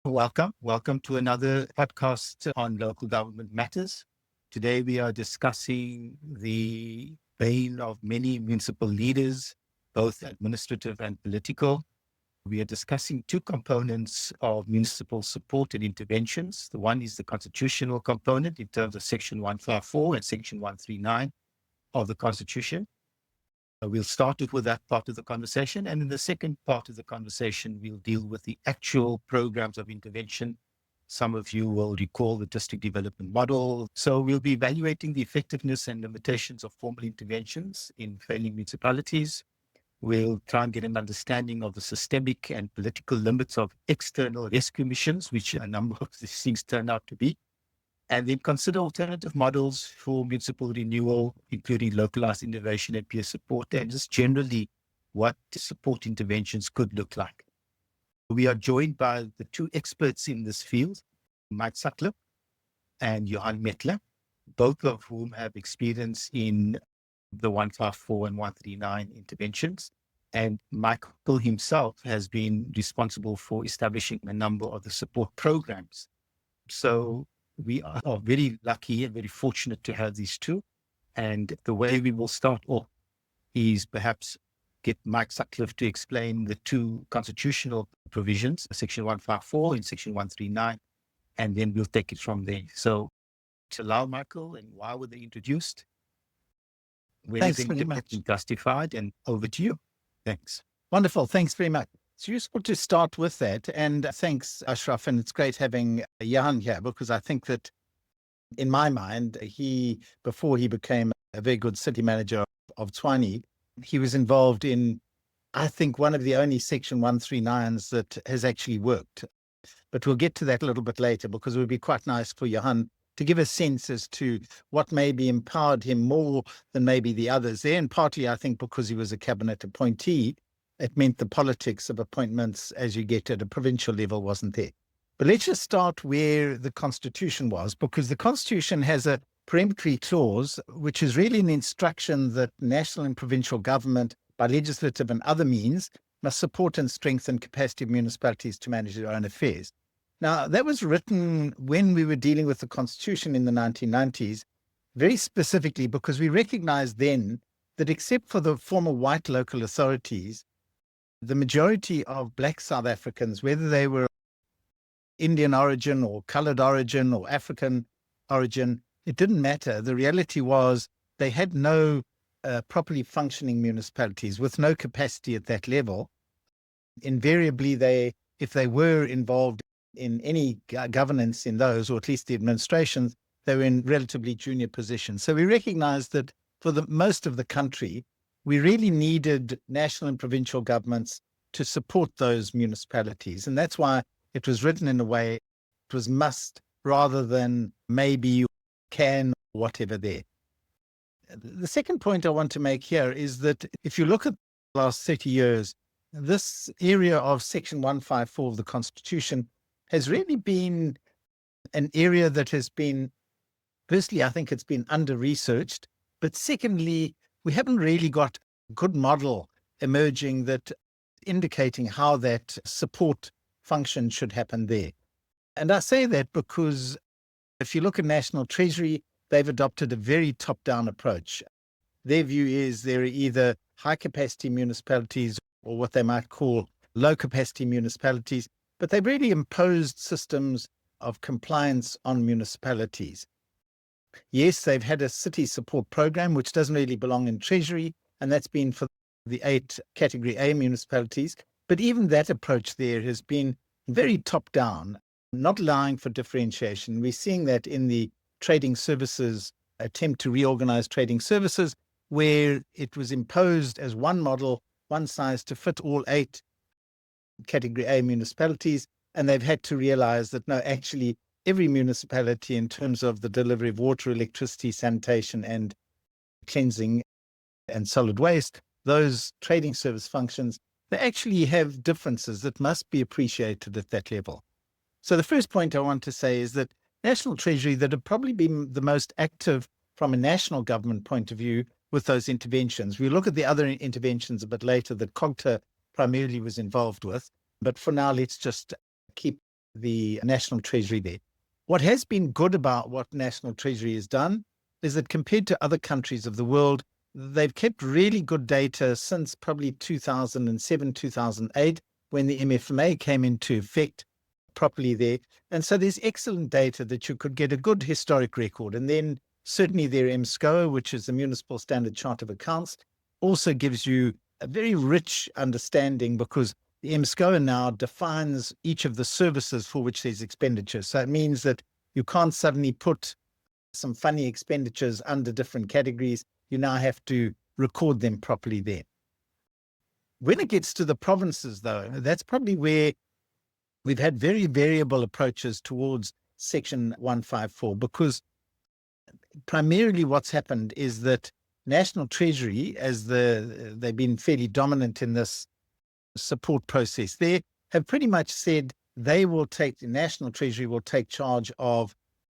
Welcome to another podcast on local government matters. Today we are discussing the bane of many municipal leaders, both administrative and political. We are discussing two components of municipal support and interventions. The one is the constitutional component in terms of Section 154 and Section 139 of the Constitution. We'll start it with that part of the conversation. And in the second part of the conversation, we'll deal with the actual programs of intervention. Some of you will recall the district development model. So we'll be evaluating the effectiveness and limitations of formal interventions in failing municipalities. We'll try and get an understanding of the systemic and political limits of external rescue missions, which a number of these things turn out to be. And then consider alternative models for municipal renewal, including localized innovation and peer support, and just generally what support interventions could look like. We are joined by the two experts in this field, Mike Sutcliffe and Johan Mettler, both of whom have experience in the 154 and 139 interventions. And Michael himself has been responsible for establishing a number of the support programs. So we are very lucky and very fortunate to have these two. And the way we will start off is perhaps get Mike Sutcliffe to explain the two constitutional provisions, Section 154 and Section 139, and then we'll take it from there. So to allow Michael, and why were they introduced? When Thanks is very much. justified? And over to you. Thanks. Wonderful. Thanks very much. It's useful to start with that. And thanks, Ashraf. And it's great having Johan here because I think that in my mind, before he became a very good city manager of Tshwane, he was involved in, I think, one of the only Section 139s that has actually worked. But we'll get to that a little bit later because it would be quite nice for Johan to give a sense as to what maybe empowered him more than maybe the others there. And partly, I think, because he was a cabinet appointee, it meant the politics of appointments as you get at a provincial level wasn't there. But let's just start where the Constitution was, because the Constitution has a peremptory clause, which is really an instruction that national and provincial government, by legislative and other means, must support and strengthen capacity of municipalities to manage their own affairs. Now, that was written when we were dealing with the Constitution in the 1990s, very specifically because we recognized then that except for the former white local authorities, the majority of Black South Africans, whether they were Indian origin or colored origin or African origin, it didn't matter. The reality was they had no properly functioning municipalities with no capacity at that level. Invariably, if they were involved in any governance in those, or at least the administrations, they were in relatively junior positions. So we recognized that for the most of the country, we really needed national and provincial governments to support those municipalities. And that's why it was written in a way it was must rather than maybe, can, whatever there. The second point I want to make here is that if you look at the last 30 years, this area of Section 154 of the Constitution has really been an area that has been, firstly, I think it's been under-researched, but secondly, we haven't really got a good model emerging that indicating how that support function should happen there. And I say that because if you look at National Treasury, they've adopted a very top-down approach. Their view is there are either high-capacity municipalities or what they might call low-capacity municipalities, but they've really imposed systems of compliance on municipalities. Yes, they've had a city support program, which doesn't really belong in Treasury, and that's been for the 8 Category A municipalities. But even that approach there has been very top-down, not allowing for differentiation. We're seeing that in the trading services attempt to reorganize trading services, where it was imposed as one model, one size to fit all 8 Category A municipalities, and they've had to realize that no, actually, every municipality in terms of the delivery of water, electricity, sanitation, and cleansing and solid waste, those trading service functions, they actually have differences that must be appreciated at that level. So the first point I want to say is that National Treasury, that have probably been the most active from a national government point of view with those interventions. We look at the other interventions a bit later that COGTA primarily was involved with. But for now, let's just keep the National Treasury there. What has been good about what National Treasury has done is that compared to other countries of the world, they've kept really good data since probably 2007, 2008, when the MFMA came into effect properly there. And so there's excellent data that you could get a good historic record. And then certainly their MSCOA, which is the Municipal Standard Chart of Accounts, also gives you a very rich understanding, because the MSCOA now defines each of the services for which there's expenditure. So it means that you can't suddenly put some funny expenditures under different categories. You now have to record them properly there. When it gets to the provinces, though, that's probably where we've had very variable approaches towards Section 154, because primarily what's happened is that National Treasury, as they've been fairly dominant in this support process, they have pretty much said the National Treasury will take charge of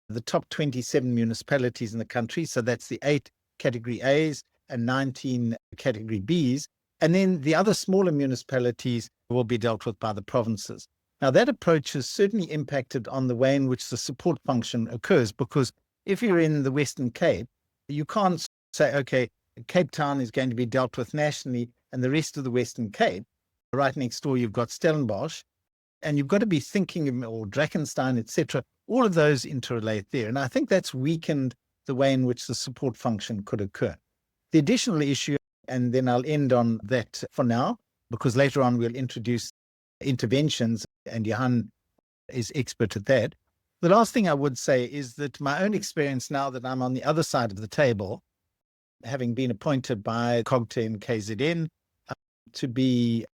the top 27 municipalities in the country. So that's the 8 Category A's and 19 Category B's. And then the other smaller municipalities will be dealt with by the provinces. Now, that approach has certainly impacted on the way in which the support function occurs, because if you're in the Western Cape, you can't say, okay, Cape Town is going to be dealt with nationally, and the rest of the Western Cape, right next door, you've got Stellenbosch, and you've got to be thinking, or Drakenstein, etc. All of those interrelate there. And I think that's weakened the way in which the support function could occur. The additional issue, and then I'll end on that for now, because later on we'll introduce interventions, and Johan is expert at that. The last thing I would say is that my own experience, now that I'm on the other side of the table, having been appointed by COGTA and KZN to be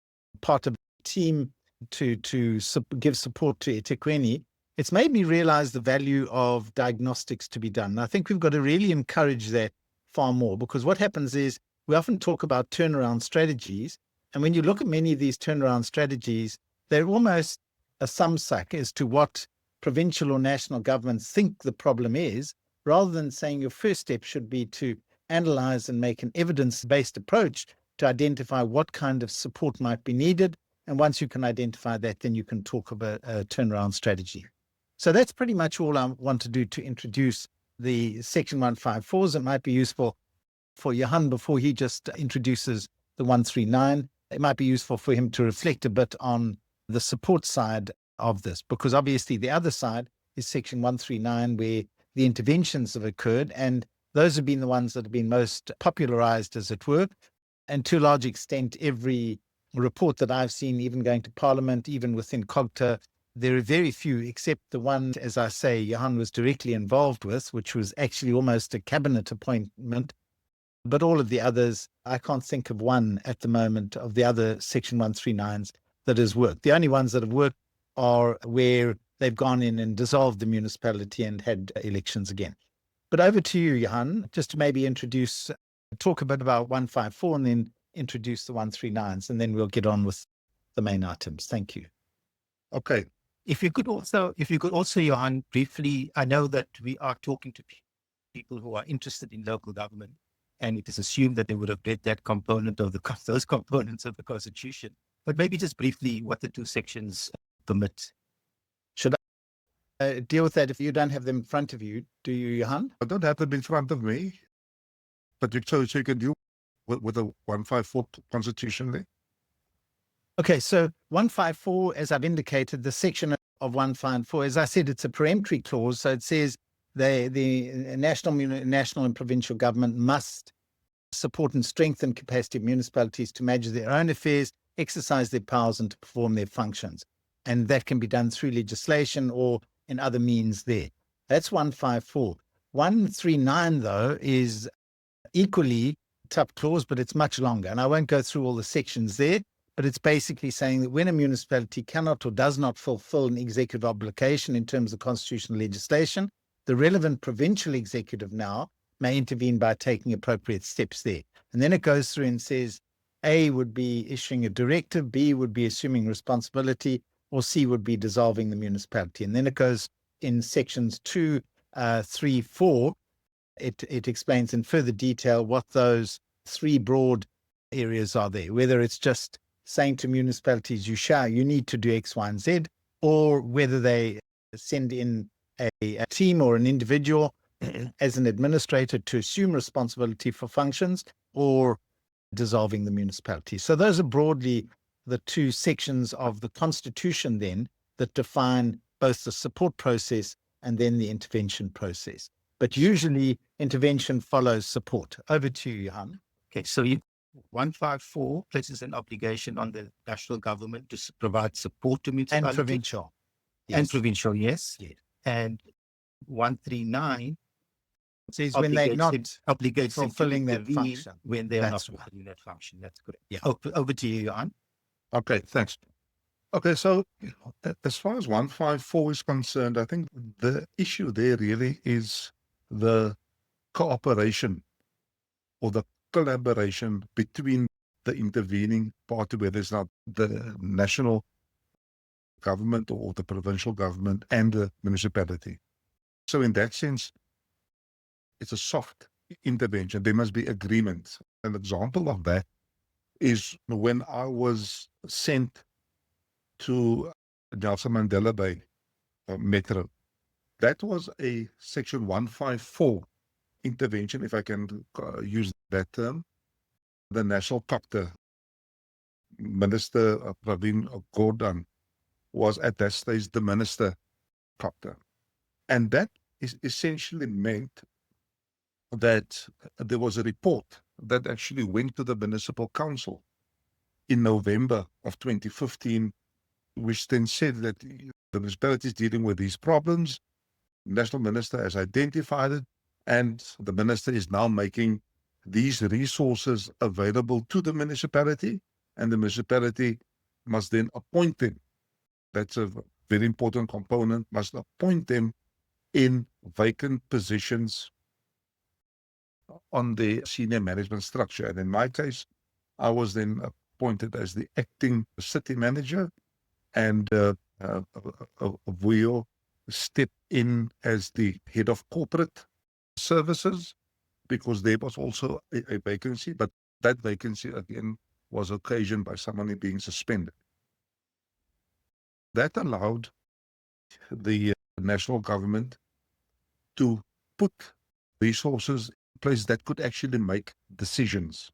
part of a team to give support to eThekwini, it's made me realize the value of diagnostics to be done. And I think we've got to really encourage that far more, because what happens is we often talk about turnaround strategies. And when you look at many of these turnaround strategies, they're almost a thumbsuck as to what provincial or national governments think the problem is, rather than saying your first step should be to analyze and make an evidence-based approach to identify what kind of support might be needed. And once you can identify that, then you can talk about a turnaround strategy. So that's pretty much all I want to do to introduce the Section 154s. It might be useful for Johan before he just introduces the 139. It might be useful for him to reflect a bit on the support side of this, because obviously the other side is Section 139, where the interventions have occurred, and those have been the ones that have been most popularized, as it were. And to a large extent, every report that I've seen, even going to Parliament, even within COGTA, there are very few, except the one, as I say, Johan was directly involved with, which was actually almost a cabinet appointment. But all of the others, I can't think of one at the moment of the other Section 139s that has worked. The only ones that have worked are where they've gone in and dissolved the municipality and had elections again. But over to you, Johan, just to maybe talk a bit about 154 and then introduce the 139s, and then we'll get on with the main items. Thank you. Okay. If you could also, Johan, briefly, I know that we are talking to people who are interested in local government, and it is assumed that they would have read that component of those components of the Constitution. But maybe just briefly what the two sections permit. Should I deal with that if you don't have them in front of you? Do you, Johan? I don't have them in front of me, but you can deal with the 154 Constitution there. Okay, so 154, as I've indicated, the section of 154, as I said, it's a peremptory clause. So it says the national and provincial government must support and strengthen capacity of municipalities to manage their own affairs, exercise their powers, and to perform their functions. And that can be done through legislation or in other means there. That's 154. 139, though, is equally tough clause, but it's much longer. And I won't go through all the sections there, but it's basically saying that when a municipality cannot or does not fulfill an executive obligation in terms of constitutional legislation, the relevant provincial executive now may intervene by taking appropriate steps there. And then it goes through and says A would be issuing a directive, B would be assuming responsibility, or C would be dissolving the municipality. And then it goes in sections 2, 3, 4. It explains in further detail what those three broad areas are there, whether it's just saying to municipalities, you need to do X, Y, and Z, or whether they send in a team or an individual as an administrator to assume responsibility for functions, or dissolving the municipality. So those are broadly the two sections of the Constitution then that define both the support process and then the intervention process. But usually intervention follows support. Over to you, Johan. Okay, so 154 places an obligation on the national government to provide support to And municipalities. provincial. And Yes. provincial, yes. Yes. And 139 Says when they're not obligates them to fulfilling that intervene function. when they are not That's right. fulfilling that function. That's correct. Yeah. Over to you, Johan. Okay, thanks. Okay, so as far as 154 is concerned, I think the issue there really is the cooperation or the collaboration between the intervening party, whether it's not the national government or the provincial government and the municipality. So in that sense, it's a soft intervention. There must be agreement. An example of that is when I was sent to Nelson Mandela Bay Metro. That was a Section 154 intervention, if I can use that term. The National Copter Minister Pravin Gordhan was at that stage the Minister Copter. And that is essentially meant that there was a report that actually went to the Municipal Council in November of 2015, which then said that the municipality is dealing with these problems. The National Minister has identified it, and the Minister is now making these resources available to the municipality, and the municipality must then appoint them. That's a very important component, must appoint them in vacant positions on the senior management structure. And in my case, I was then appointed as the acting city manager, and Vuyo stepped in as the head of corporate services, because there was also a vacancy, but that vacancy again was occasioned by somebody being suspended. That allowed the national government to put resources in place that could actually make decisions.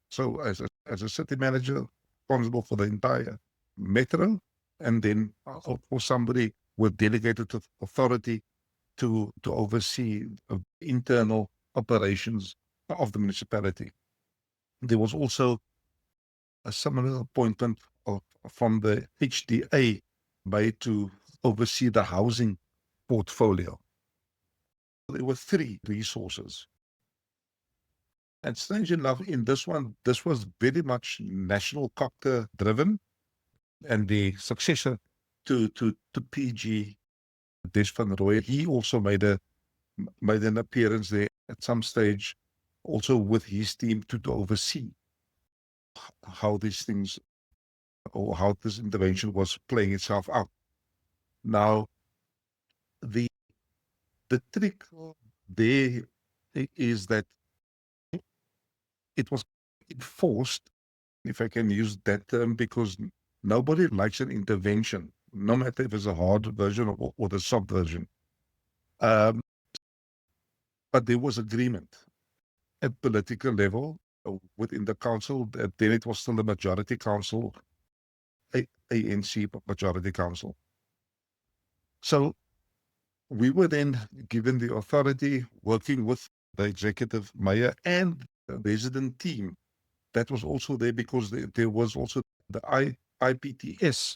So as a city manager responsible for the entire metro, and then for somebody with delegated authority to oversee internal operations of the municipality. There was also a similar appointment from the HDA made to oversee the housing portfolio. There were 3 resources. And strange enough, in this one, this was very much national copter driven, and the successor to PG, Des van Rooyen, he also made an appearance there at some stage, also with his team to oversee how these things, or how this intervention was playing itself out. Now, the trick there is that it was enforced, if I can use that term, because nobody likes an intervention, no matter if it's a hard version or the soft version. But there was agreement at political level within the council. Then it was still the majority council, ANC majority council. So we were then given the authority, working with the executive mayor and the resident team that was also there, because there was also the IPTS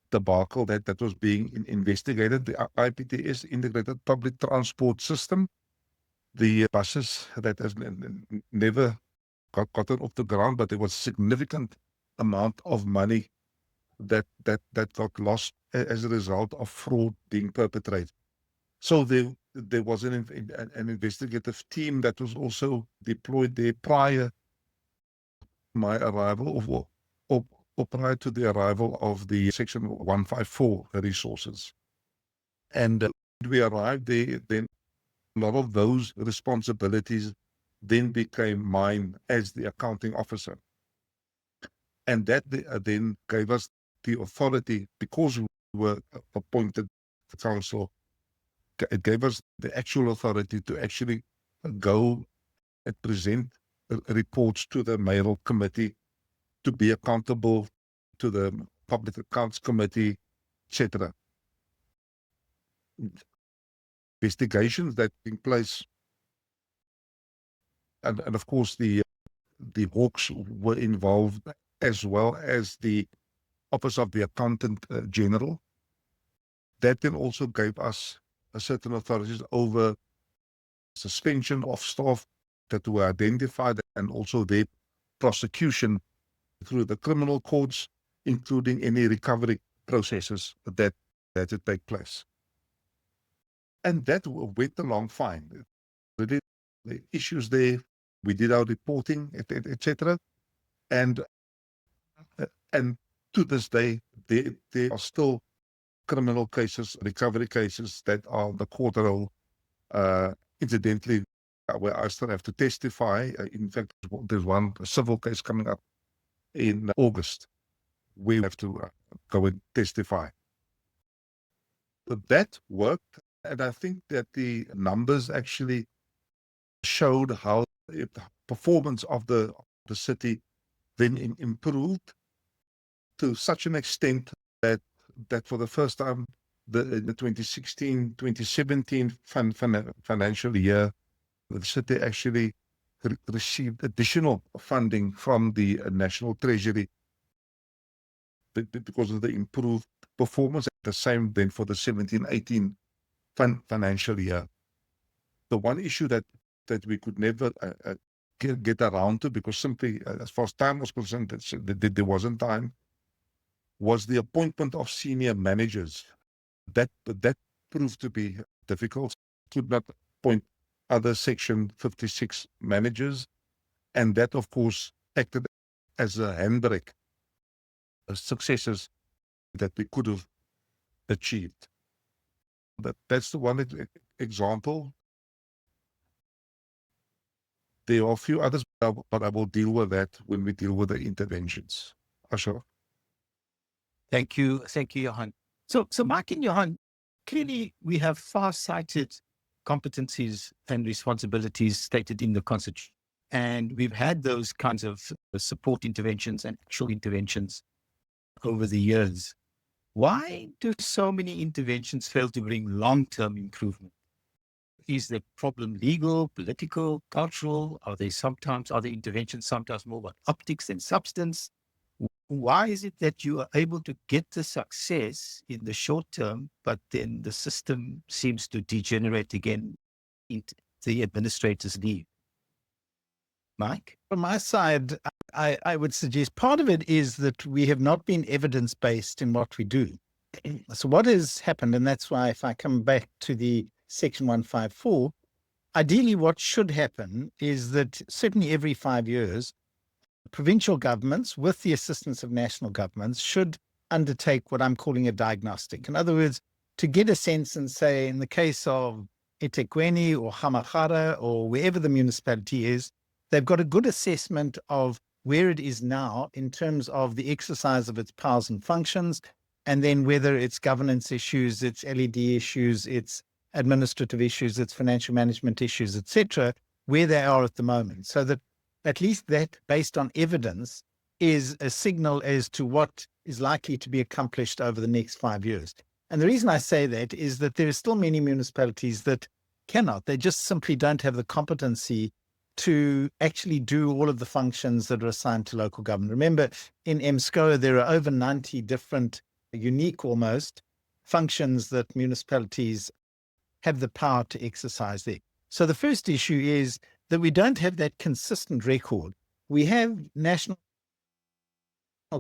debacle that was being investigated. The IPTS, Integrated Public Transport System, the buses that has never gotten off the ground, but there was significant amount of money that got lost as a result of fraud being perpetrated. So there was an investigative team that was also deployed there prior my arrival, or prior to the arrival of the Section 154 resources. And when we arrived there, then a lot of those responsibilities then became mine as the accounting officer. And that then gave us the authority, because were appointed the council, it gave us the actual authority to actually go and present reports to the mayoral committee, to be accountable to the public accounts committee, etc. Investigations that in place, and of course the Hawks were involved, as well as the Office of the Accountant General. That then also gave us certain authorities over suspension of staff that were identified, and also their prosecution through the criminal courts, including any recovery processes that had to take place. And that went along fine. The issues there, we did our reporting, etc. And to this day, there are still criminal cases, recovery cases that are the court roll. Incidentally, where I still have to testify. In fact, there's one civil case coming up in August. We have to go and testify. But that worked, and I think that the numbers actually showed how the performance of the city then improved to such an extent that for the first time, the 2016-2017 financial year, the city actually received additional funding from the National Treasury because of the improved performance. The same then for the 17-18 financial year. The one issue that we could never get around to, because simply as far as time was concerned, there wasn't time, was the appointment of senior managers. That proved to be difficult. Could not appoint other Section 56 managers, and that of course acted as a handbrake successes that we could have achieved. That's the one example. There are a few others, but I will deal with that when we deal with the interventions. Ashraf. Thank you, Johan. So Mark and Johan, clearly we have far-sighted competencies and responsibilities stated in the Constitution. And we've had those kinds of support interventions and actual interventions over the years. Why do so many interventions fail to bring long-term improvement? Is the problem legal, political, cultural? Are the interventions sometimes more about optics than substance? Why is it that you are able to get the success in the short term, but then the system seems to degenerate again into the administrators leave? Mike? From my side, I would suggest part of it is that we have not been evidence-based in what we do. So what has happened, and that's why if I come back to the Section 154, ideally what should happen is that certainly every 5 years, provincial governments, with the assistance of national governments, should undertake what I'm calling a diagnostic. In other words, to get a sense and say, in the case of eThekwini or Hamagara or wherever the municipality is, they've got a good assessment of where it is now in terms of the exercise of its powers and functions, and then whether it's governance issues, its LED issues, its administrative issues, its financial management issues, etc., where they are at the moment. So that at least that, based on evidence, is a signal as to what is likely to be accomplished over the next 5 years. And the reason I say that is that there are still many municipalities that cannot. They just simply don't have the competency to actually do all of the functions that are assigned to local government. Remember, in MSCOA, there are over 90 different, unique almost, functions that municipalities have the power to exercise there. So the first issue is that we don't have that consistent record. We have national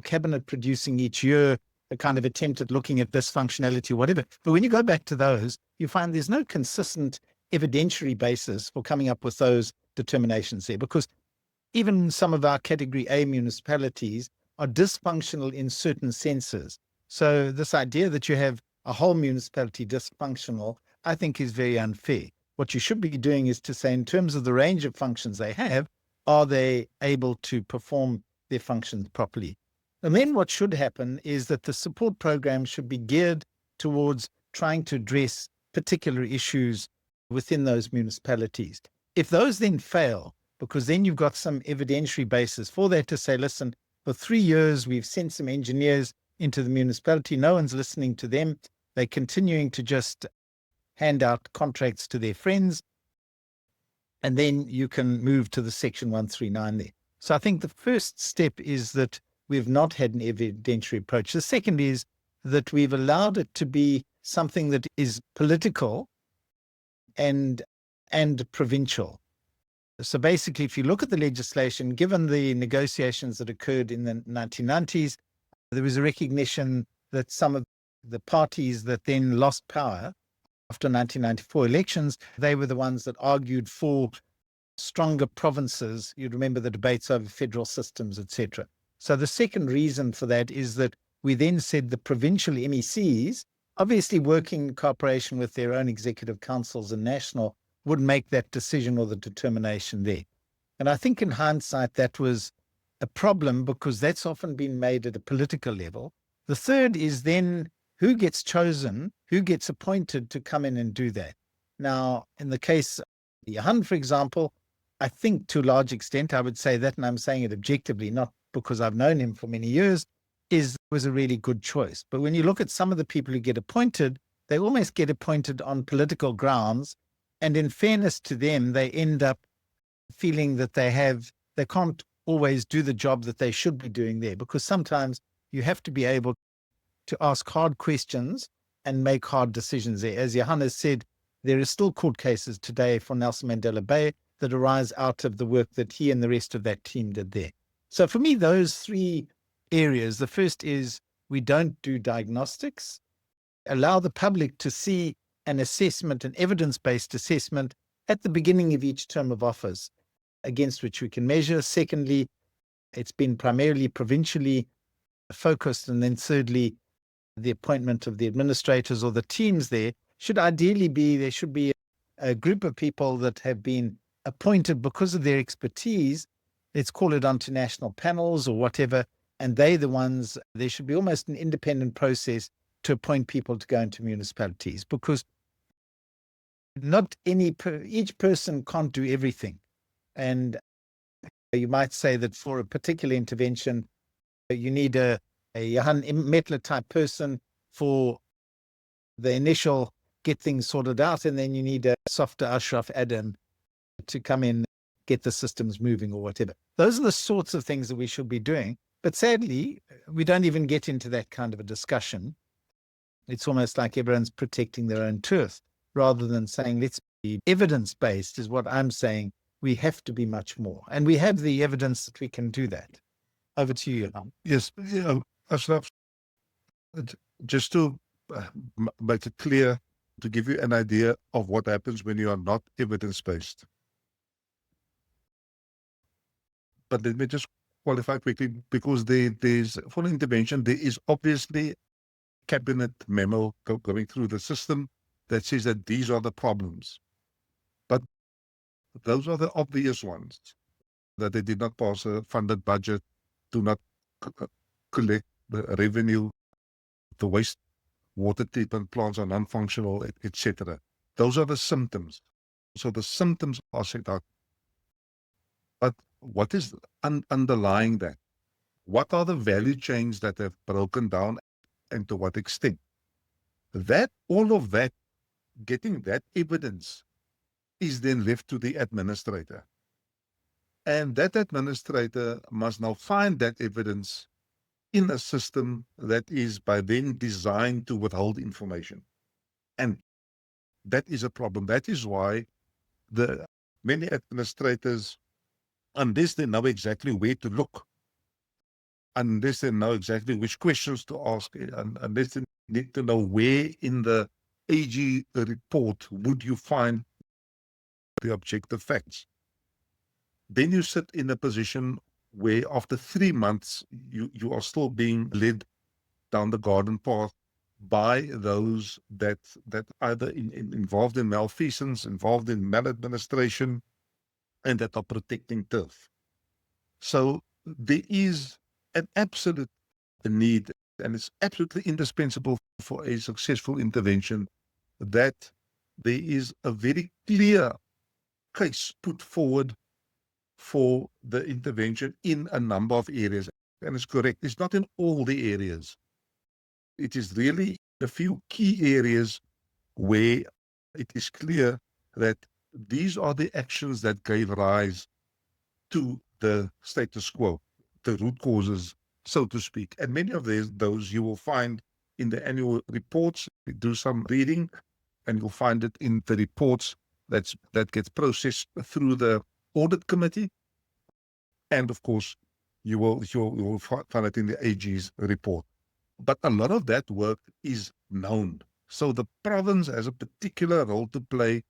cabinet producing each year a kind of attempt at looking at this functionality or whatever. But when you go back to those, you find there's no consistent evidentiary basis for coming up with those determinations there, because even some of our category A municipalities are dysfunctional in certain senses. So this idea that you have a whole municipality dysfunctional, I think is very unfair. What you should be doing is to say, in terms of the range of functions they have, are they able to perform their functions properly? And then what should happen is that the support program should be geared towards trying to address particular issues within those municipalities. If those then fail, because then you've got some evidentiary basis for that to say, listen, for 3 years, we've sent some engineers into the municipality. No one's listening to them. They're continuing to just hand out contracts to their friends. And then you can move to the Section 139 there. So I think the first step is that we've not had an evidentiary approach. The second is that we've allowed it to be something that is political and provincial. So basically, if you look at the legislation, given the negotiations that occurred in the 1990s, there was a recognition that some of the parties that then lost power after 1994 elections, they were the ones that argued for stronger provinces. You'd remember the debates over federal systems, etc. So the second reason for that is that we then said the provincial MECs, obviously working in cooperation with their own executive councils and national, would make that decision or the determination there. And I think in hindsight, that was a problem because that's often been made at a political level. The third is then who gets chosen, who gets appointed to come in and do that. Now, in the case of Johan, for example, I think to a large extent, I would say that, and I'm saying it objectively, not because I've known him for many years, was a really good choice. But when you look at some of the people who get appointed, they almost get appointed on political grounds. And in fairness to them, they end up feeling that they can't always do the job that they should be doing there, because sometimes you have to be able to ask hard questions and make hard decisions there. As Johannes said, there are still court cases today for Nelson Mandela Bay that arise out of the work that he and the rest of that team did there. So for me, those three areas, the first is we don't do diagnostics, allow the public to see an assessment, an evidence-based assessment at the beginning of each term of office against which we can measure. Secondly, it's been primarily provincially focused. And then thirdly, the appointment of the administrators or the teams there should ideally be, there should be a group of people that have been appointed because of their expertise. Let's call it onto national panels or whatever. And they're the ones, there should be almost an independent process to appoint people to go into municipalities, because each person can't do everything. And you might say that for a particular intervention, you need a Johan Metler type person for the initial get things sorted out, and then you need a softer Ashraf Adam to come in, get the systems moving or whatever. Those are the sorts of things that we should be doing. But sadly, we don't even get into that kind of a discussion. It's almost like everyone's protecting their own turf rather than saying, let's be evidence-based, is what I'm saying. We have to be much more. And we have the evidence that we can do that. Over to you, Johan. Yes, Ashraf, just to make it clear, to give you an idea of what happens when you are not evidence-based. But let me just qualify quickly, because there's, for an intervention, there is obviously cabinet memo going through the system that says that these are the problems. But those are the obvious ones, that they did not pass a funded budget, do not collect the revenue, the waste water treatment plants are non-functional, etc. Those are the symptoms. So the symptoms are set out. But what is underlying that? What are the value chains that have broken down, and to what extent? All of that, getting that evidence is then left to the administrator. And that administrator must now find that evidence in a system that is by then designed to withhold information. And that is a problem. That is why many administrators, unless they know exactly where to look, unless they know exactly which questions to ask, and unless they need to know where in the AG report would you find the objective facts, then you sit in a position where after 3 months, you are still being led down the garden path by those that either involved in malfeasance, involved in maladministration, and that are protecting turf. So there is an absolute need, and it's absolutely indispensable for a successful intervention, that there is a very clear case put forward for the intervention in a number of areas. And it's correct, it's not in all the areas. It is really a few key areas where it is clear that these are the actions that gave rise to the status quo, the root causes, so to speak. And many of those you will find in the annual reports. Do some reading, and you'll find it in the reports that gets processed through the audit committee. And of course, you will find it in the AG's report. But a lot of that work is known. So the province has a particular role to play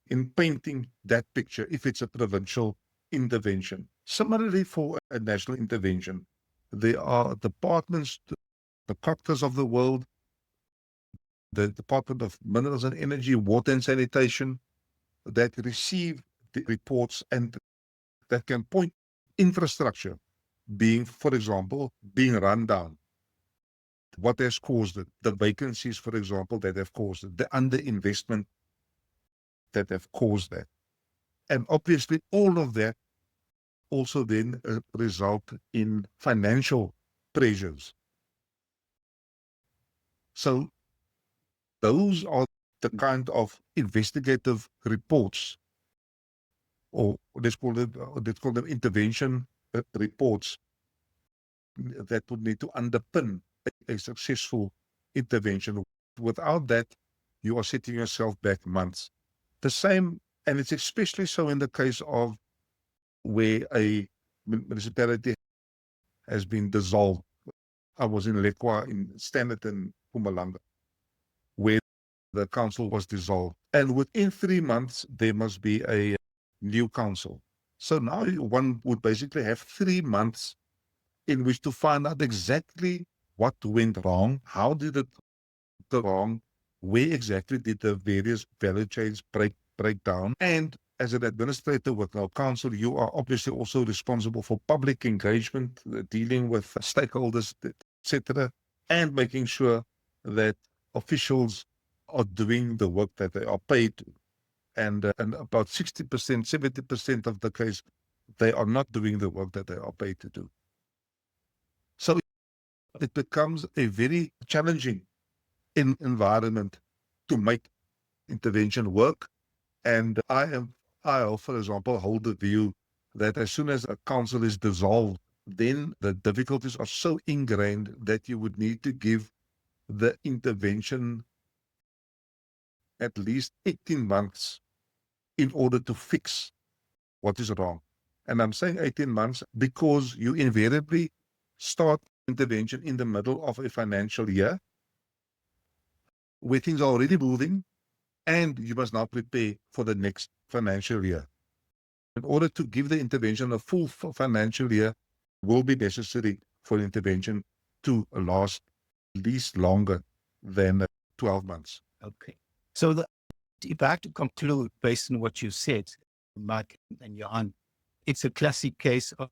in painting that picture if it's a provincial intervention. Similarly, for a national intervention, there are departments, the COCTAs of the world, the Department of Minerals and Energy, Water and Sanitation, that receive the reports and that can point infrastructure being, for example, being run down. What has caused it? The vacancies, for example, that have caused it, the underinvestment that have caused that. And obviously, all of that also then result in financial pressures. So those are the kind of investigative reports, or let's call them intervention reports, that would need to underpin a successful intervention. Without that, you are setting yourself back months. The same, and it's especially so in the case of where a municipality has been dissolved. I was in Lekwa, in Standerton, Mpumalanga, where the council was dissolved. And within 3 months, there must be a new council. So now one would basically have 3 months in which to find out exactly what went wrong, how did it go wrong, where exactly did the various value chains break down. And as an administrator with our council, you are obviously also responsible for public engagement, dealing with stakeholders, etc., and making sure that officials are doing the work that they are paid to. And about 60%, 70% of the case, they are not doing the work that they are paid to do. So it becomes a very challenging environment to make intervention work. And I, for example, hold the view that as soon as a council is dissolved, then the difficulties are so ingrained that you would need to give the intervention at least 18 months in order to fix what is wrong. And I'm saying 18 months because you invariably start intervention in the middle of a financial year where things are already moving, and you must now prepare for the next financial year. In order to give the intervention a full financial year, will be necessary for intervention to last at least longer than 12 months. Okay. So if I had to conclude based on what you said, Mark and Johan, it's a classic case of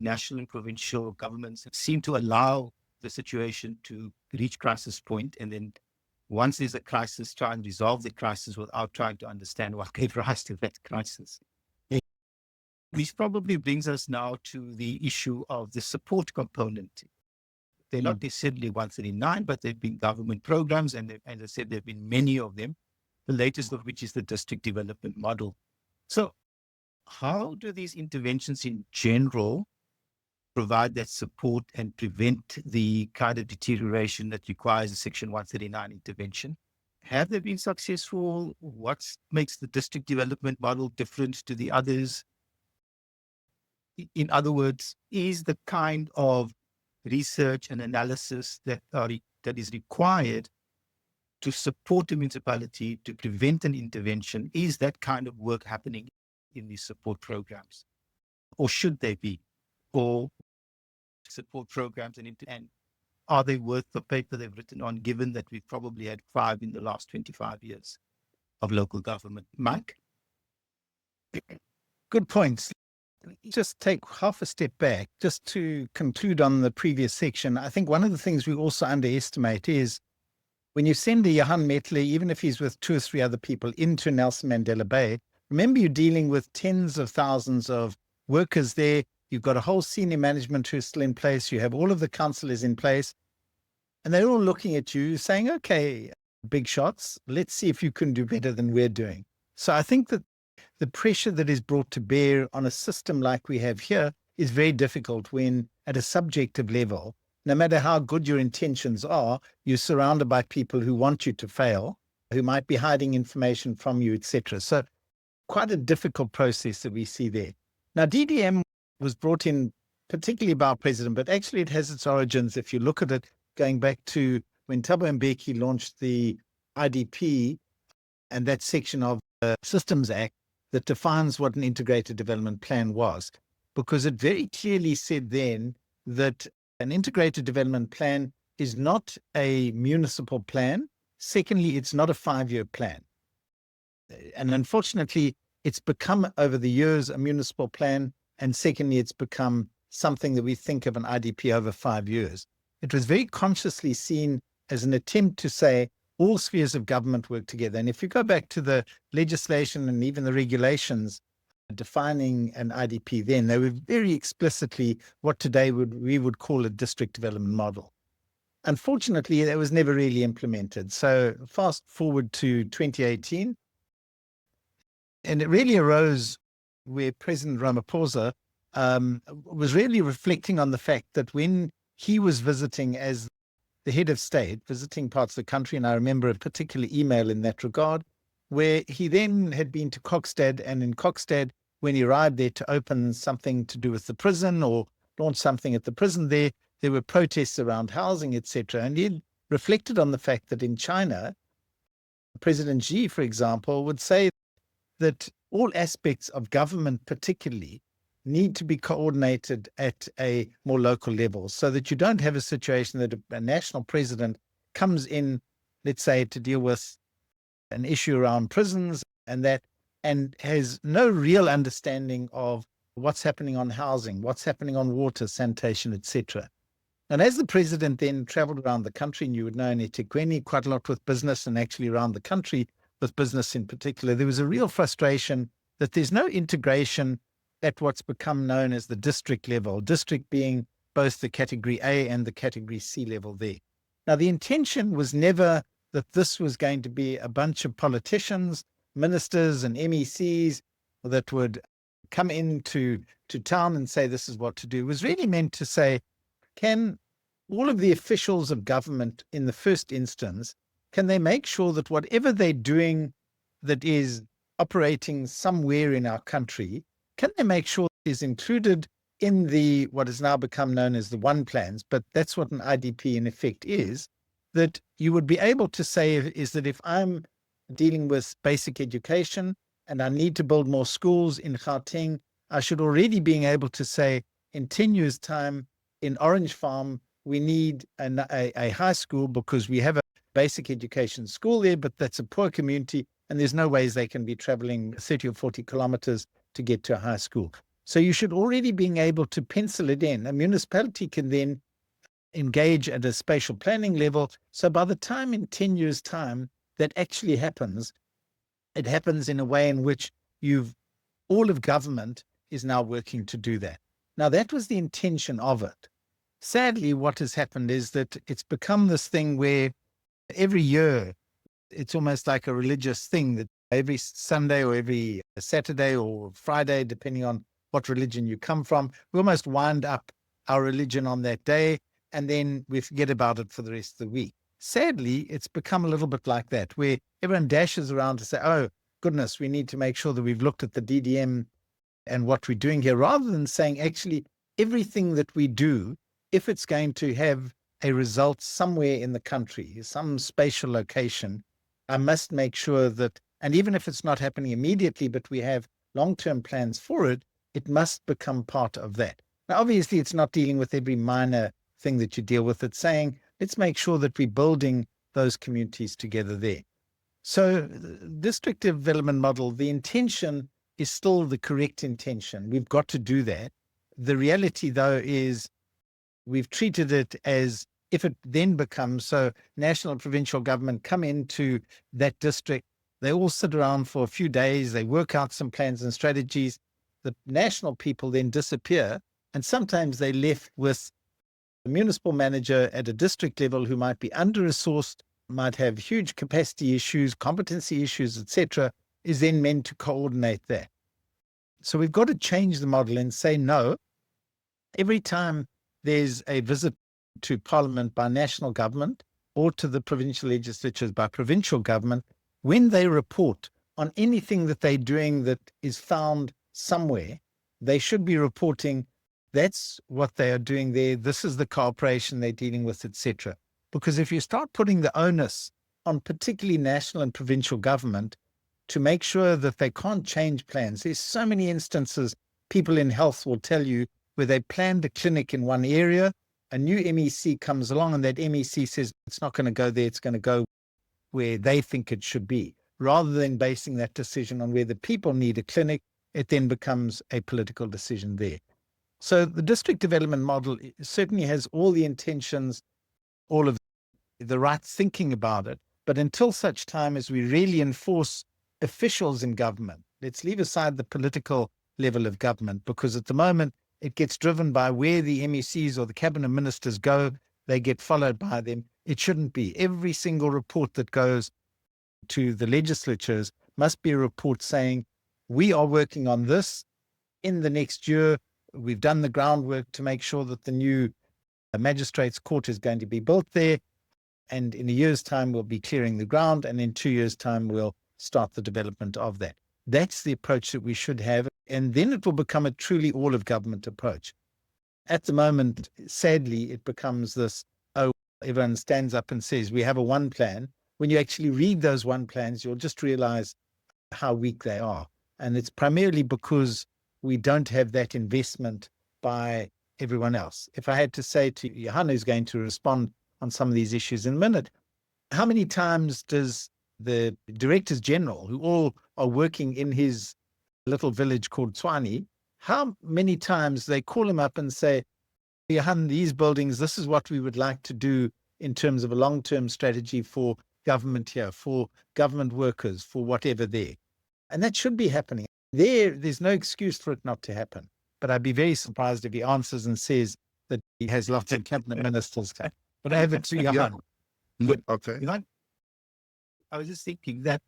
national and provincial governments seem to allow the situation to reach crisis point, and then once there's a crisis, try and resolve the crisis without trying to understand what gave rise to that crisis. Which probably brings us now to the issue of the support component. They're not necessarily 139, but they've been government programs, and as I said, there have been many of them, the latest of which is the district development model. So how do these interventions in general provide that support and prevent the kind of deterioration that requires a Section 139 intervention? Have they been successful? What makes the district development model different to the others? In other words, is the kind of research and analysis that is required to support a municipality to prevent an intervention, is that kind of work happening in these support programs? Or should they be? Or support programs and are they worth the paper they've written on, given that we've probably had 5 in the last 25 years of local government? Mike? Good points. Just take half a step back, just to conclude on the previous section. I think one of the things we also underestimate is when you send a Johan Metley, even if he's with 2 or 3 other people, into Nelson Mandela Bay, remember you're dealing with tens of thousands of workers there. You've got a whole senior management who's still in place. You have all of the councillors in place, and they're all looking at you saying, okay, big shots, let's see if you can do better than we're doing. So I think that the pressure that is brought to bear on a system like we have here is very difficult when, at a subjective level, no matter how good your intentions are, you're surrounded by people who want you to fail, who might be hiding information from you, etc. So quite a difficult process that we see there. Now, DDM was brought in particularly by our president, but actually it has its origins, if you look at it, going back to when Thabo Mbeki launched the IDP and that section of the Systems Act that defines what an integrated development plan was, because it very clearly said then that an integrated development plan is not a municipal plan. Secondly, it's not a 5-year plan. And unfortunately, it's become over the years a municipal plan. And secondly, it's become something that we think of an IDP over 5 years. It was very consciously seen as an attempt to say all spheres of government work together. And if you go back to the legislation and even the regulations defining an IDP then, they were very explicitly what today we would call a district development model. Unfortunately, that was never really implemented. So fast forward to 2018, and it really arose where President Ramaphosa was really reflecting on the fact that when he was visiting as the head of state, visiting parts of the country, and I remember a particular email in that regard, where he then had been to Kokstad, and in Kokstad, when he arrived there to open something to do with the prison or launch something at the prison there were protests around housing, etc. And he reflected on the fact that in China, President Xi, for example, would say that all aspects of government particularly need to be coordinated at a more local level so that you don't have a situation that a national president comes in, let's say, to deal with an issue around prisons and has no real understanding of what's happening on housing, what's happening on water, sanitation, etc. And as the president then traveled around the country, and you would know in eThekwini quite a lot with business and actually around the country with business in particular, there was a real frustration that there's no integration at what's become known as the district level, district being both the category A and the category C level there. Now, the intention was never that this was going to be a bunch of politicians, ministers and MECs that would come into town and say this is what to do. It was really meant to say, can all of the officials of government in the first instance, can they make sure that whatever they're doing that is operating somewhere in our country, can they make sure it is included in the what has now become known as the one plans, but that's what an IDP in effect is, that you would be able to say is that if I'm dealing with basic education and I need to build more schools in Gauteng, I should already be able to say in 10 years' time in Orange Farm, we need a high school because we have a basic education school there, but that's a poor community and there's no ways they can be traveling 30 or 40 kilometers to get to a high school. So you should already be able to pencil it in. A municipality can then engage at a spatial planning level. So by the time in 10 years' time that actually happens, it happens in a way in which all of government is now working to do that. Now, that was the intention of it. Sadly, what has happened is that it's become this thing where every year it's almost like a religious thing that every Sunday or every Saturday or Friday, depending on what religion you come from, we almost wind up our religion on that day and then we forget about it for the rest of the week. Sadly, it's become a little bit like that, where everyone dashes around to say, oh, goodness, we need to make sure that we've looked at the DDM and what we're doing here, rather than saying, actually, everything that we do, if it's going to have a result somewhere in the country, some spatial location, I must make sure that, and even if it's not happening immediately, but we have long-term plans for it, it must become part of that. Now, obviously, it's not dealing with every minor thing that you deal with. It's saying, let's make sure that we're building those communities together there. So district development model, the intention is still the correct intention. We've got to do that. The reality, though, is we've treated it as if it then becomes so national and provincial government come into that district, they all sit around for a few days, they work out some plans and strategies. The national people then disappear, and sometimes they're left with a municipal manager at a district level who might be under-resourced, might have huge capacity issues, competency issues, etc., is then meant to coordinate that. So we've got to change the model and say, no, every time there's a visit to Parliament by national government or to the provincial legislatures by provincial government, when they report on anything that they're doing that is found somewhere, they should be reporting that's what they are doing there, this is the cooperation they're dealing with, etc. Because if you start putting the onus on particularly national and provincial government to make sure that they can't change plans, there's so many instances people in health will tell you where they planned a clinic in one area, a new MEC comes along and that MEC says it's not going to go there, it's going to go where they think it should be. Rather than basing that decision on where the people need a clinic, it then becomes a political decision there. So the district development model certainly has all the intentions, all of the right thinking about it. But until such time as we really enforce officials in government, let's leave aside the political level of government, because at the moment it gets driven by where the MECs or the cabinet ministers go, they get followed by them. It shouldn't be. Every single report that goes to the legislatures must be a report saying, we are working on this in the next year. We've done the groundwork to make sure that the new magistrates court is going to be built there. And in a year's time, we'll be clearing the ground. And in 2 years' time, we'll start the development of that. That's the approach that we should have. And then it will become a truly all of government approach. At the moment, sadly, it becomes this, oh, everyone stands up and says, we have a one plan. When you actually read those one plans, you'll just realize how weak they are. And it's primarily because we don't have that investment by everyone else. If I had to say to Johan, who's going to respond on some of these issues in a minute, how many times does the directors general, who all are working in his little village called Tswani, how many times they call him up and say, Johan, these buildings, this is what we would like to do in terms of a long-term strategy for government here, for government workers, for whatever there. And that should be happening. There's no excuse for it not to happen. But I'd be very surprised if he answers and says that he has lots of cabinet ministers. But I have it to Johan. Yeah. Okay. Johan, I was just thinking that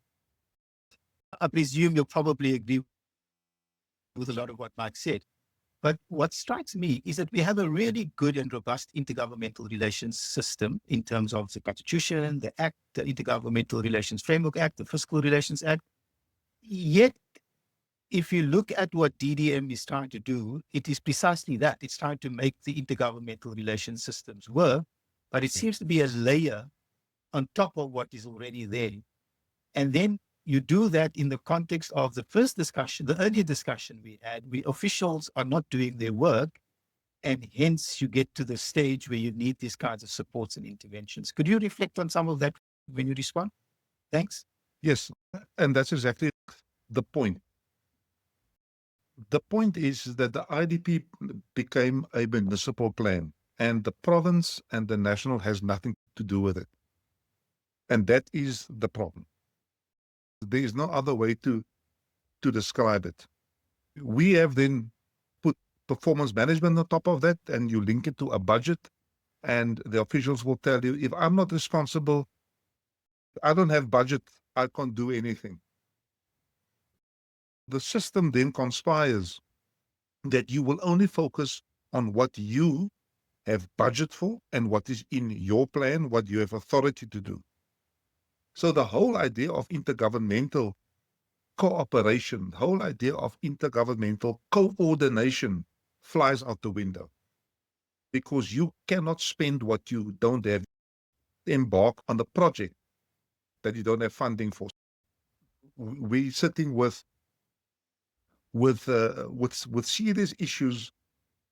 I presume you'll probably agree with a lot of what Mike said. But what strikes me is that we have a really good and robust intergovernmental relations system in terms of the Constitution, the Act, the Intergovernmental Relations Framework Act, the Fiscal Relations Act. Yet, if you look at what DDM is trying to do, it is precisely that. It's trying to make the intergovernmental relations systems work, but it seems to be a layer on top of what is already there. And then you do that in the context of the first discussion, the earlier discussion we had, officials are not doing their work, and hence you get to the stage where you need these kinds of supports and interventions. Could you reflect on some of that when you respond? Thanks. Yes, and that's exactly the point. The point is that the IDP became a municipal plan, and the province and the national has nothing to do with it. And that is the problem. There is no other way to describe it. We have then put performance management on top of that, and you link it to a budget, and the officials will tell you, if I'm not responsible, I don't have budget, I can't do anything. The system then conspires that you will only focus on what you have budget for and what is in your plan, what you have authority to do. So the whole idea of intergovernmental cooperation, the whole idea of intergovernmental coordination flies out the window, because you cannot spend what you don't have, embark on a project that you don't have funding for. We're sitting with serious issues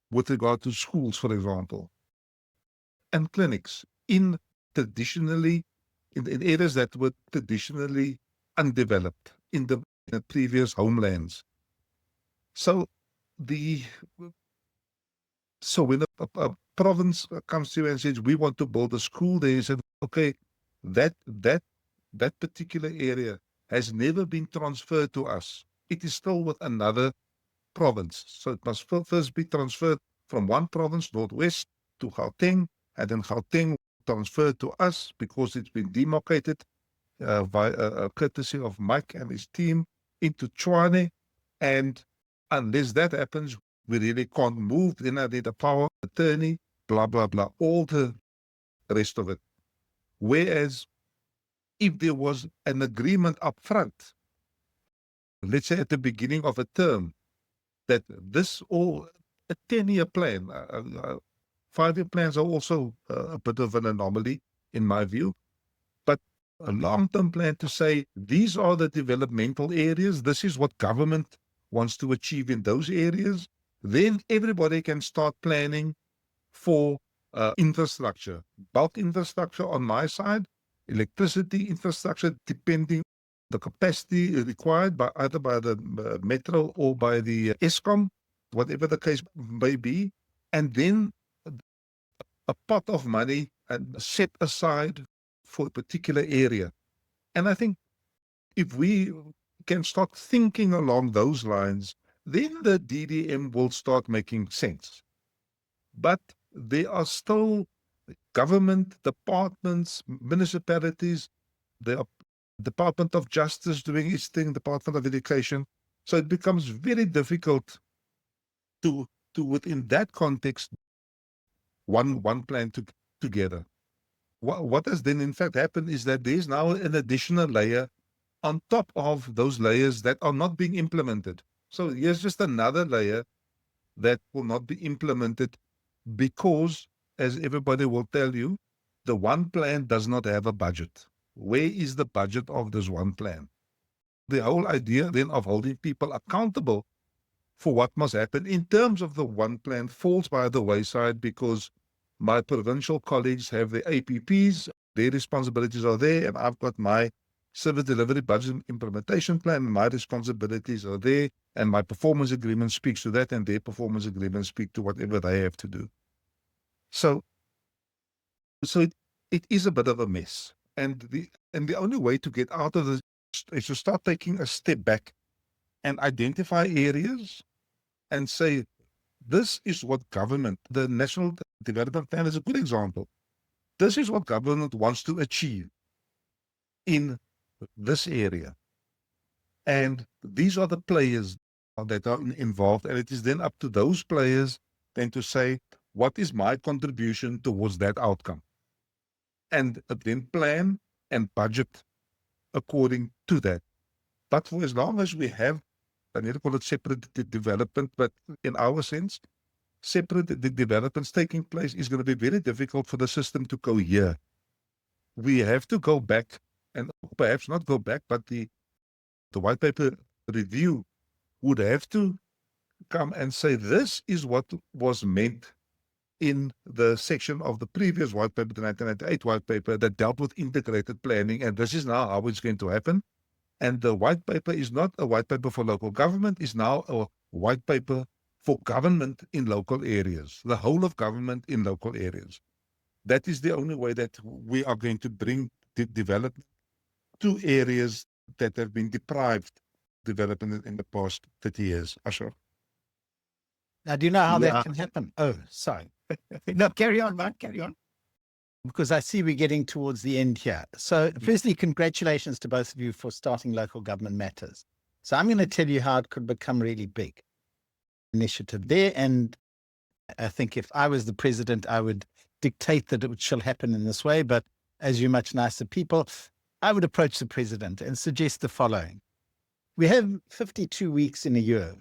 with regard to schools, for example, and clinics in areas that were traditionally undeveloped in the previous homelands. So the so when a province comes to you and says we want to build a school there, you said, okay, that that that particular area has never been transferred to us. It is still with another province. So it must first be transferred from one province, Northwest, to Gauteng, and then Gauteng transferred to us because it's been demarcated by courtesy of Mike and his team into Tshwane. And unless that happens, we really can't move. Then I need a power of attorney, blah, blah, blah, all the rest of it. Whereas if there was an agreement up front, let's say at the beginning of a term, that this all a 10-year plan, 5-year plans are also a bit of an anomaly in my view, but a long-term plan to say these are the developmental areas, this is what government wants to achieve in those areas, then everybody can start planning for infrastructure, bulk infrastructure on my side, electricity infrastructure depending the capacity required by either by the metro or by the ESCOM, whatever the case may be, and then a pot of money and set aside for a particular area. And I think if we can start thinking along those lines, then the DDM will start making sense. But there are still government departments, municipalities, the Department of Justice doing its thing, Department of Education. So it becomes very difficult to within that context, one plan together. What has then in fact happened is that there's now an additional layer on top of those layers that are not being implemented. So here's just another layer that will not be implemented because, as everybody will tell you, the one plan does not have a budget. Where is the budget of this one plan? The whole idea then of holding people accountable for what must happen in terms of the one plan falls by the wayside because my provincial colleagues have their APPs, their responsibilities are there, and I've got my service delivery budget implementation plan, and my responsibilities are there, and my performance agreement speaks to that, and their performance agreements speak to whatever they have to do. So it is a bit of a mess. And the only way to get out of this is to start taking a step back and identify areas and say, this is what government, the National Development Plan is a good example. This is what government wants to achieve in this area. And these are the players that are involved. And it is then up to those players then to say, what is my contribution towards that outcome? And then plan and budget according to that. But for as long as we have, I need to call it separate development, but in our sense, separate developments taking place is going to be very difficult for the system to cohere. We have to go back, and perhaps not go back, but the white paper review would have to come and say, this is what was meant in the section of the previous white paper, the 1998 white paper, that dealt with integrated planning, and this is now how it's going to happen. And the white paper is not a white paper for local government, it's now a white paper for government in local areas, the whole of government in local areas. That is the only way that we are going to bring the development to areas that have been deprived development in the past 30 years. Ashraf. Now, do you know how Yeah. that can happen? Oh, sorry. No, carry on, man, carry on. Because I see we're getting towards the end here. So firstly, congratulations to both of you for starting Local Government Matters. So I'm going to tell you how it could become really big. Initiative there. And I think if I was the president, I would dictate that it shall happen in this way. But as you're much nicer people, I would approach the president and suggest the following. We have 52 weeks in a year.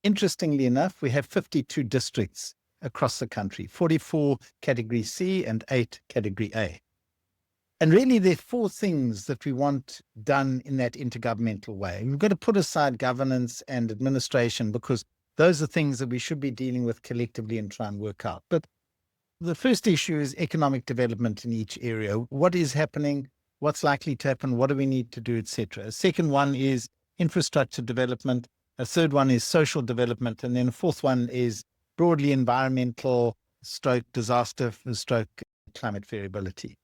Interestingly enough, we have 52 districts across the country, 44 category C and 8 category A. And really, there are 4 things that we want done in that intergovernmental way. We've got to put aside governance and administration because those are things that we should be dealing with collectively and try and work out. But the first issue is economic development in each area. What is happening? What's likely to happen? What do we need to do, etc. Second one is infrastructure development. A third one is social development. And then a fourth one is broadly environmental stroke disaster stroke climate variability.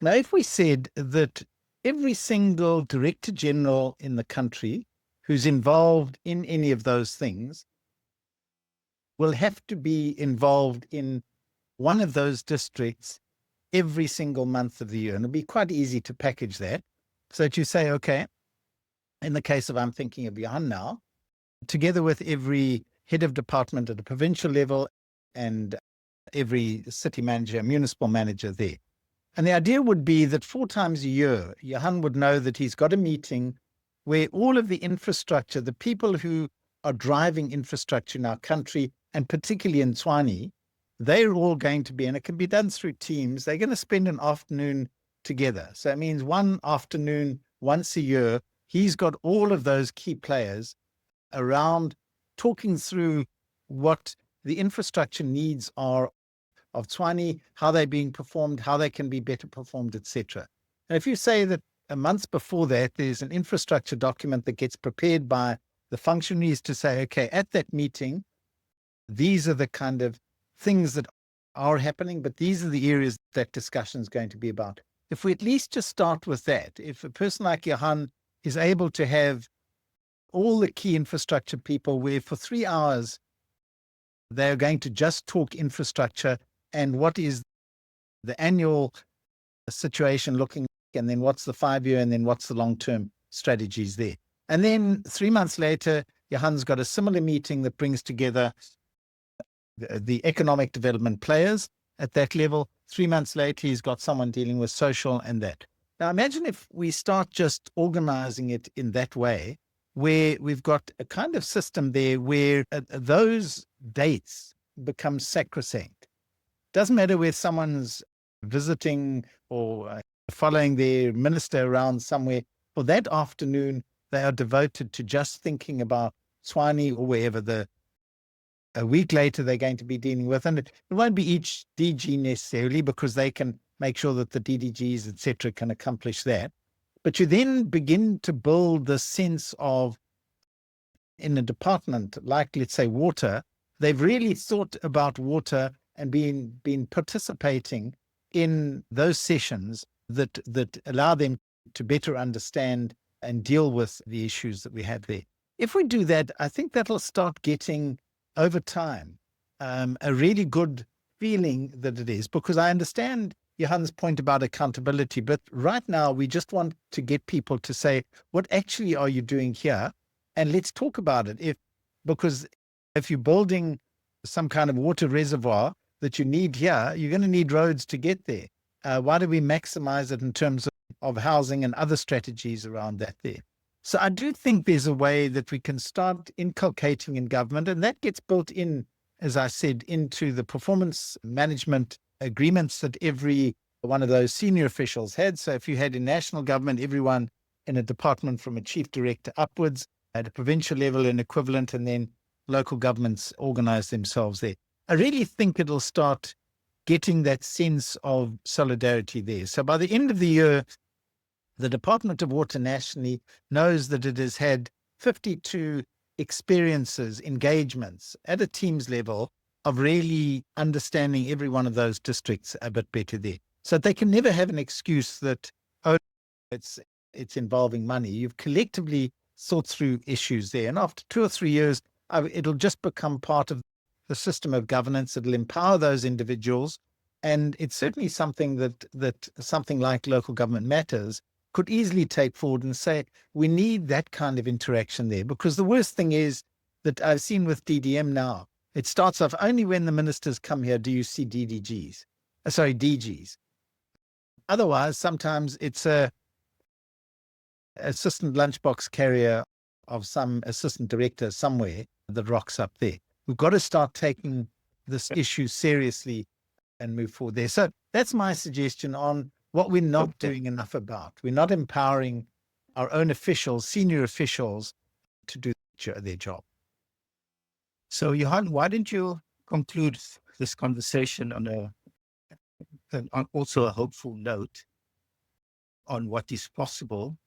Now, if we said that every single director general in the country who's involved in any of those things will have to be involved in one of those districts every single month of the year. And it'll be quite easy to package that. So that you say, okay, in the case of, I'm thinking of Johan now, together with every head of department at a provincial level and every city manager, municipal manager there. And the idea would be that 4 times a year, Johan would know that he's got a meeting where all of the infrastructure, the people who are driving infrastructure in our country, and particularly in Tshwane, they're all going to be, and it can be done through teams, they're going to spend an afternoon together. So it means one afternoon, once a year, he's got all of those key players around talking through what the infrastructure needs are of Tshwane, how they're being performed, how they can be better performed, etc. And if you say that a month before that, there's an infrastructure document that gets prepared by the functionaries to say, okay, at that meeting, these are the kind of things that are happening, but these are the areas that discussion is going to be about. If we at least just start with that, if a person like Johan is able to have all the key infrastructure people where for 3 hours, they're going to just talk infrastructure and what is the annual situation looking like, and then what's the 5-year, and then what's the long-term strategies there. And then 3 months later, Johan's got a similar meeting that brings together the economic development players at that level. 3 months later, he's got someone dealing with social and that. Now, imagine if we start just organizing it in that way, where we've got a kind of system there where those dates become sacrosanct. Doesn't matter where someone's visiting or following their minister around somewhere. For that afternoon, they are devoted to just thinking about Tshwane or wherever a week later they're going to be dealing with. And it won't be each DG necessarily, because they can make sure that the DDGs, etc., can accomplish that. But you then begin to build the sense of, in a department like, let's say, water, they've really thought about water and been participating in those sessions that allow them to better understand and deal with the issues that we have there. If we do that, I think that'll start getting, over time, a really good feeling that it is, because I understand Johan's point about accountability, but right now we just want to get people to say, what actually are you doing here? And let's talk about it. Because if you're building some kind of water reservoir that you need here, you're going to need roads to get there. Why do we maximize it in terms of housing and other strategies around that there? So I do think there's a way that we can start inculcating in government, and that gets built in, as I said, into the performance management agreements that every one of those senior officials had. So if you had in national government, everyone in a department from a chief director upwards, at a provincial level, an equivalent, and then local governments organize themselves there. I really think it'll start getting that sense of solidarity there. So by the end of the year, the Department of Water nationally knows that it has had 52 experiences, engagements at a team's level of really understanding every one of those districts a bit better there. So they can never have an excuse that, oh, it's involving money. You've collectively thought through issues there. And after 2 or 3 years, it'll just become part of the system of governance. It'll empower those individuals. And it's certainly something that something like Local Government Matters could easily take forward and say, we need that kind of interaction there. Because the worst thing is that I've seen with DDM now, it starts off only when the ministers come here do you see DGs. Otherwise, sometimes it's a assistant lunchbox carrier of some assistant director somewhere that rocks up there. We've got to start taking this issue seriously and move forward there. So that's my suggestion on what we're not doing enough about. We're not empowering our own officials, senior officials, to do their job. So, Johan, why didn't you conclude this conversation on also a hopeful note on what is possible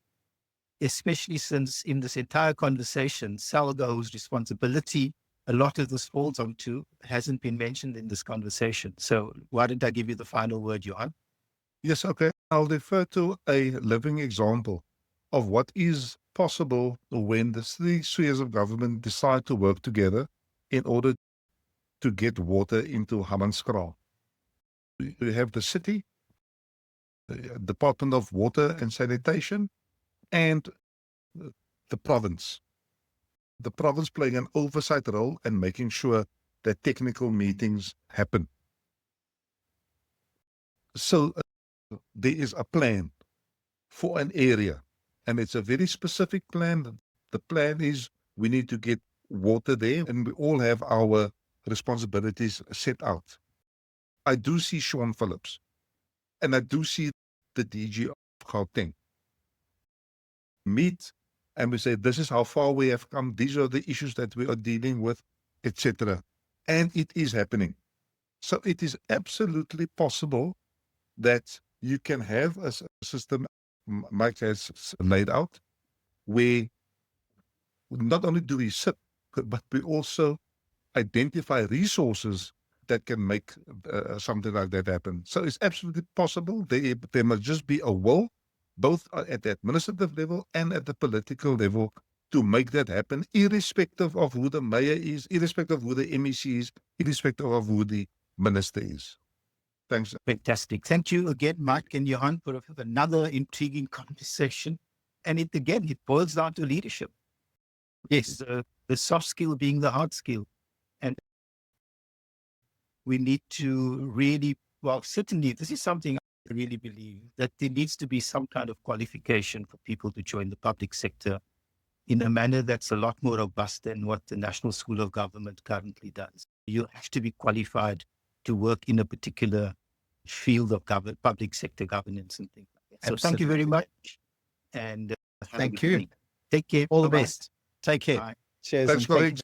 especially since in this entire conversation, Salgo, whose responsibility a lot of this falls onto, hasn't been mentioned in this conversation. So why don't I give you the final word, Johan? Yes, okay. I'll refer to a living example of what is possible when the three spheres of government decide to work together in order to get water into Hammanskraal. We have the city, the Department of Water and Sanitation, and the province. The province playing an oversight role and making sure that technical meetings happen. So there is a plan for an area, and it's a very specific plan. The plan is we need to get water there, and we all have our responsibilities set out. I do see Sean Phillips, and I do see the DG of Gauteng meet, and we say, this is how far we have come, these are the issues that we are dealing with, etc. And it is happening. So it is absolutely possible that you can have a system Mike has laid out, where not only do we sit, but we also identify resources that can make something like that happen. So it's absolutely possible. There must just be a will, both at the administrative level and at the political level, to make that happen, irrespective of who the mayor is, irrespective of who the MEC is, irrespective of who the minister is. Thanks. Fantastic. Thank you again, Mike and Johan, for another intriguing conversation. And it boils down to leadership. Yes, the soft skill being the hard skill. And we need to really, well, certainly, this is something I really believe, that there needs to be some kind of qualification for people to join the public sector in a manner that's a lot more robust than what the National School of Government currently does. You have to be qualified to work in a particular field of public sector governance and things like that. So thank you very much. And Thank you. Take care. All the Bye-bye. best. Take care. Bye. Cheers. Thanks, And thank you colleagues.